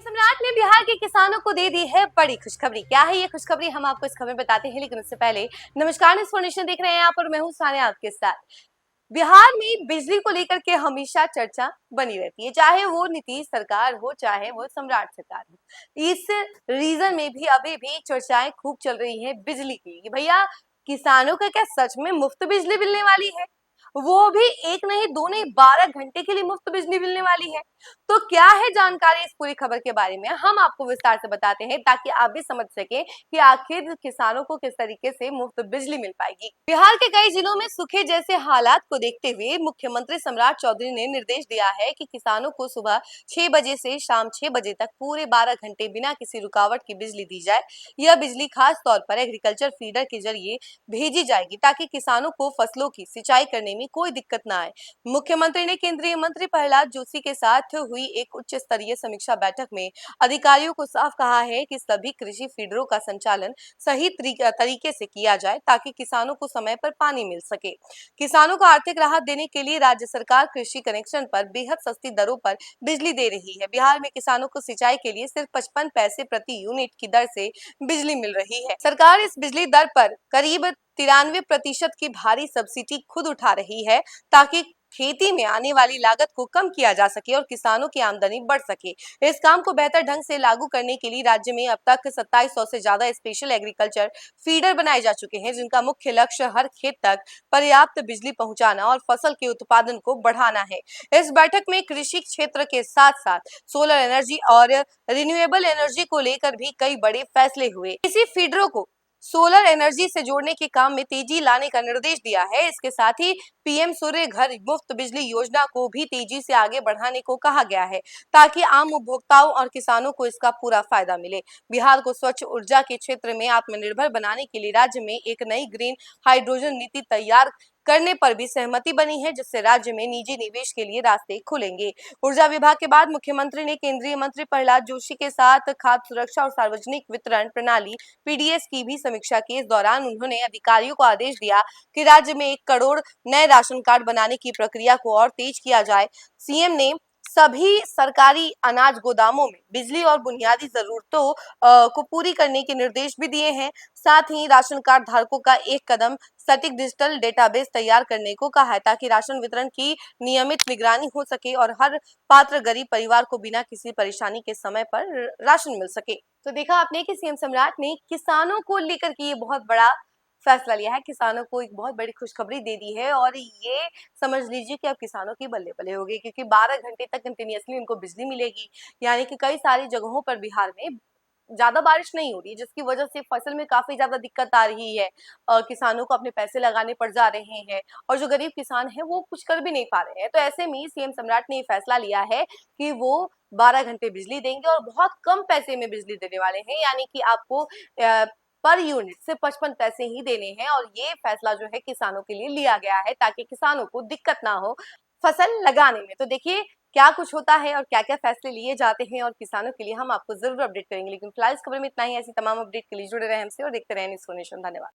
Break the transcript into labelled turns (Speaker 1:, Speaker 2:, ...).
Speaker 1: सम्राट ने बिहार के किसानों को दे दी है बड़ी खुशखबरी। क्या है ये खुशखबरी, हम आपको इस खबर में बताते हैं, लेकिन उससे पहले नमस्कार, इन्फॉर्मेशन देख रहे हैं आप और मैं हूं सानिया आपके साथ। बिहार में बिजली को लेकर के हमेशा चर्चा बनी रहती है, चाहे वो नीतीश सरकार हो चाहे वो सम्राट सरकार हो। इस रीजन में भी अभी भी चर्चाएं खूब चल रही है बिजली की कि भैया किसानों का क्या सच में मुफ्त बिजली मिलने वाली है, वो भी एक नहीं दो नहीं 12 घंटे के लिए मुफ्त बिजली मिलने वाली है। तो क्या है जानकारी इस पूरी खबर के बारे में, हम आपको विस्तार से बताते हैं ताकि आप भी समझ सके कि आखिर किसानों को किस तरीके से मुफ्त बिजली मिल पाएगी। बिहार के कई जिलों में सूखे जैसे हालात को देखते हुए मुख्यमंत्री सम्राट चौधरी ने निर्देश दिया है कि किसानों को सुबह 6 बजे से शाम 6 बजे तक पूरे 12 घंटे बिना किसी रुकावट की बिजली दी जाए। यह बिजली खास तौर पर एग्रीकल्चर फीडर के जरिए भेजी जाएगी ताकि किसानों को फसलों की सिंचाई करने में कोई दिक्कत न आए। मुख्यमंत्री ने केंद्रीय मंत्री प्रहलाद जोशी के साथ हुई एक उच्च स्तरीय समीक्षा बैठक में अधिकारियों को साफ कहा है कि सभी कृषि फीडरों का संचालन सही तरीके से किया जाए ताकि किसानों को समय पर पानी मिल सके। किसानों को आर्थिक राहत देने के लिए राज्य सरकार कृषि कनेक्शन पर बेहद सस्ती दरों पर बिजली दे रही है। बिहार में किसानों को सिंचाई के लिए सिर्फ 55 पैसे प्रति यूनिट की दर से बिजली मिल रही है। सरकार इस बिजली दर पर करीब 93% की भारी सब्सिडी खुद उठा रही है ताकि खेती में आने वाली लागत को कम किया जा सके और किसानों की आमदनी बढ़ सके। इस काम को बेहतर ढंग से लागू करने के लिए राज्य में अब तक 2700 से ज्यादा स्पेशल एग्रीकल्चर फीडर बनाए जा चुके हैं, जिनका मुख्य लक्ष्य हर खेत तक पर्याप्त बिजली पहुंचाना और फसल के उत्पादन को बढ़ाना है। इस बैठक में कृषि क्षेत्र के साथ साथ सोलर एनर्जी और रिन्यूएबल एनर्जी को लेकर भी कई बड़े फैसले हुए। इसी फीडरों को सोलर एनर्जी से जोड़ने के काम में तेजी लाने का निर्देश दिया है। इसके साथ ही पीएम सूर्य घर मुफ्त बिजली योजना को भी तेजी से आगे बढ़ाने को कहा गया है ताकि आम उपभोक्ताओं और किसानों को इसका पूरा फायदा मिले। बिहार को स्वच्छ ऊर्जा के क्षेत्र में आत्मनिर्भर बनाने के लिए राज्य में एक नई ग्रीन हाइड्रोजन नीति तैयार करने पर भी सहमति बनी है, जिससे राज्य में निजी निवेश के लिए रास्ते खुलेंगे। ऊर्जा विभाग के बाद मुख्यमंत्री ने केंद्रीय मंत्री प्रहलाद जोशी के साथ खाद्य सुरक्षा और सार्वजनिक वितरण प्रणाली पीडीएस की भी समीक्षा की। इस दौरान उन्होंने अधिकारियों को आदेश दिया कि राज्य में 1 करोड़ नए राशन कार्ड बनाने की प्रक्रिया को और तेज किया जाए। सीएम ने सभी सरकारी अनाज गोदामों में बिजली और बुनियादी जरूरतों को पूरी करने के निर्देश भी दिए हैं। साथ ही राशन कार्ड धारकों का एक कदम सटीक डिजिटल डेटाबेस तैयार करने को कहा है ताकि राशन वितरण की नियमित निगरानी हो सके और हर पात्र गरीब परिवार को बिना किसी परेशानी के समय पर राशन मिल सके। तो देखा आपने कि सीएम सम्राट ने किसानों को लेकर के ये बहुत बड़ा फैसला लिया है, किसानों को एक बहुत बड़ी खुशखबरी दे दी है और ये समझ लीजिए कि अब किसानों की बल्ले बल्ले हो गई, क्योंकि 12 घंटे तक कंटिन्यूअसली उनको बिजली मिलेगी। यानी कि कई सारी जगहों पर बिहार में ज्यादा बारिश नहीं हो रही है, जिसकी वजह से फसल में काफी ज्यादा दिक्कत आ रही है। किसानों को अपने पैसे लगाने पड़ जा रहे हैं और जो गरीब किसान है वो कुछ कर भी नहीं पा रहे हैं। तो ऐसे में सीएम सम्राट ने ये फैसला लिया है कि वो 12 घंटे बिजली देंगे और बहुत कम पैसे में बिजली देने वाले हैं, यानी कि आपको पर यूनिट से 55 पैसे ही देने हैं। और ये फैसला जो है किसानों के लिए लिया गया है ताकि किसानों को दिक्कत ना हो फसल लगाने में। तो देखिए क्या कुछ होता है और क्या क्या फैसले लिए जाते हैं और किसानों के लिए हम आपको जरूर अपडेट करेंगे, लेकिन फिलहाल इस खबर में इतना ही। ऐसी तमाम अपडेट के लिए जुड़े रहे हमसे और देखते रहे न्यूज़ नेशन। धन्यवाद।